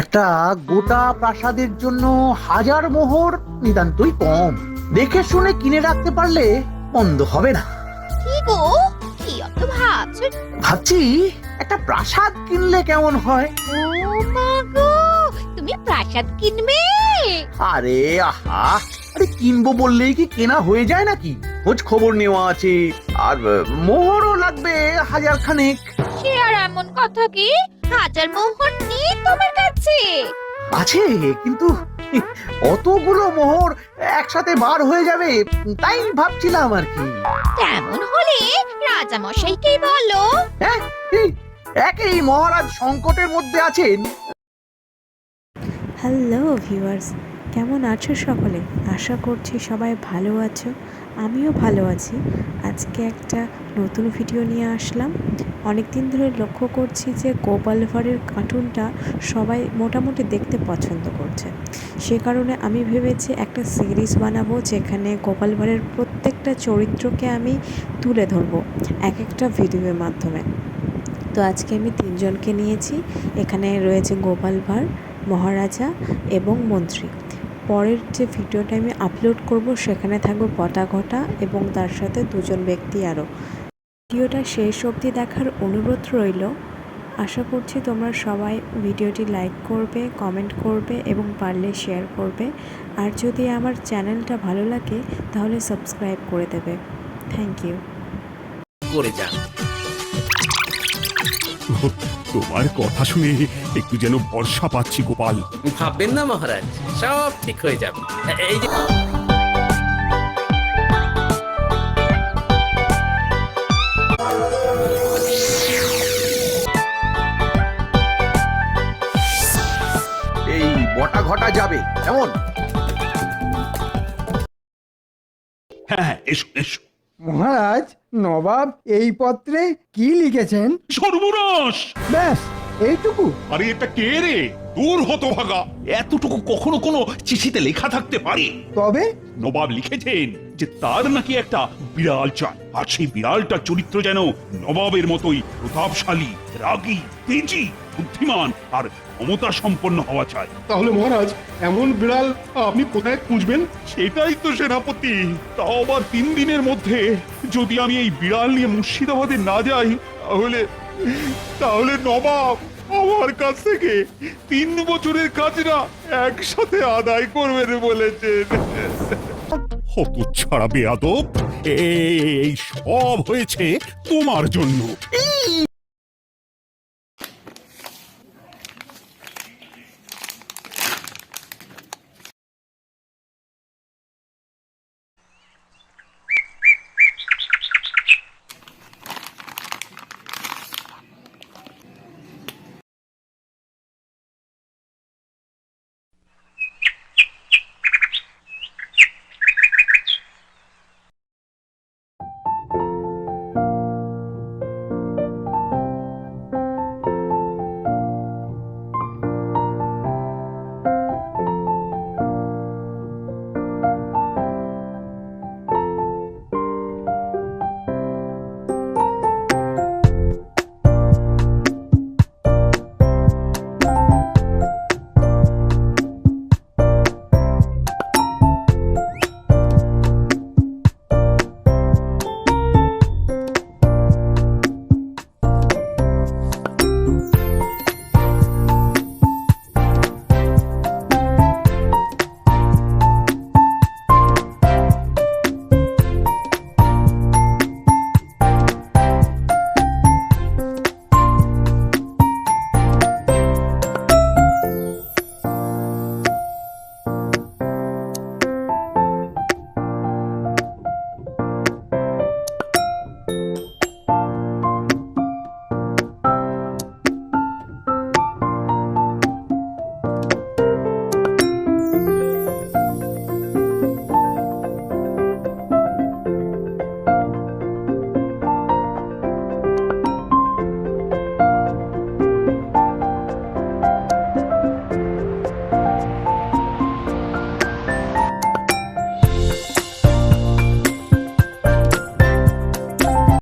একটা গোটা প্রাসাদের জন্য 1000 মোহর নিতান্তই কম। দেখে শুনে কিনে রাখতে পারলে মন্দ হবে না। কি গো, কি অত ভাবছো? ভাবছি একটা প্রাসাদ কিনলে কেমন হয়। ও মা গো, তুমি প্রাসাদ কিনবে? আরে আহা, আরে কিনবো বললেই কি কেনা হয়ে যায় নাকি? খোঁজ খবর নেওয়া আছে, আর মোহরও লাগবে 1000 খানেক। সে আর এমন কথা কি, 1000 মোহর নেই তোমার কাছে? আছে, কিন্তু অতগুলো মোহর একসাথে বার হয়ে যাবে, তাই ভাবছিলাম আর কি। তেমন হলে রাজা মশাইকেই বলো। হ্যাঁ, একই মহারাজ সংকটের মধ্যে আছেন। হ্যালো ভিউয়ার্স, কেমন আছো সকলে? আশা করছি সবাই ভালো আছো। আমিও ভালো আছি। আজকে একটা নতুন ভিডিও নিয়ে আসলাম। অনেক দিন ধরে লক্ষ্য করছি যে গোপাল ভাঁড়ের কার্টুনটা সবাই মোটামুটি দেখতে পছন্দ করছে। সে কারণে আমি ভেবেছি একটা সিরিজ বানাবো, যেখানে গোপাল ভাঁড়ের প্রত্যেকটা চরিত্রকে আমি তুলে ধরবো এক একটা ভিডিওর মাধ্যমে। তো আজকে আমি 3 জনকে নিয়েছি। এখানে রয়েছে গোপাল ভাঁড়, মহারাজা এবং মন্ত্রী। পরের যে ভিডিওটা আমি আপলোড করব সেখানে থাকবে বটা ঘটা এবং তার সাথে 2 জন ব্যক্তি আরও। ভিডিওটা শেষ অবধি দেখার অনুরোধ রইল। আশা করছি তোমরা সবাই ভিডিওটি লাইক করবে, কমেন্ট করবে এবং পারলে শেয়ার করবে। আর যদি আমার চ্যানেলটা ভালো লাগে তাহলে সাবস্ক্রাইব করে দেবে। Thank you. করে যান। তোমার কথা শুনে একটু যেন ভরসা পাচ্ছি গোপাল। ভাববেন না মহারাজ, সব ঠিক হয়ে যাবে। এই যে এই বটা ঘটা যাবে কেমন? হ্যাঁ হ্যাঁ, এসো এসো। মহারাজ, নবাব এই পত্রে কি লিখেছেন? সর্বনাশ! ব্যাস এইটুকু? আরে এটা কে রে? দূর হতভাগা, এতটুকু কখনো কোনো চিঠিতে লেখা থাকতে পারে? তবে নবাব লিখেছেন যে তার নাকি একটা বিড়াল চাই, আর সেই বিড়ালটার চরিত্র যেন নবাবের মতোই প্রতাপশালী, রাগী, তেজি, বুদ্ধিমান আর ক্ষমতা সম্পন্ন হওয়া চাই। তাহলে মহারাজ, এমন বিড়াল আপনি কোথায় খুঁজবেন? সেটাই তো সেনাপতি। তাও আবার 3 দিনের মধ্যে। যদি আমি এই বিড়াল নিয়ে মুর্শিদাবাদে না যাই, তাহলে তাহলে নবাব আমার কাছ থেকে 3 বছরের কাজটা একসাথে আদায় করবেন বলেছেন। হতচ্ছাড়া বেয়াদব! এই সব হয়েছে তোমার জন্য।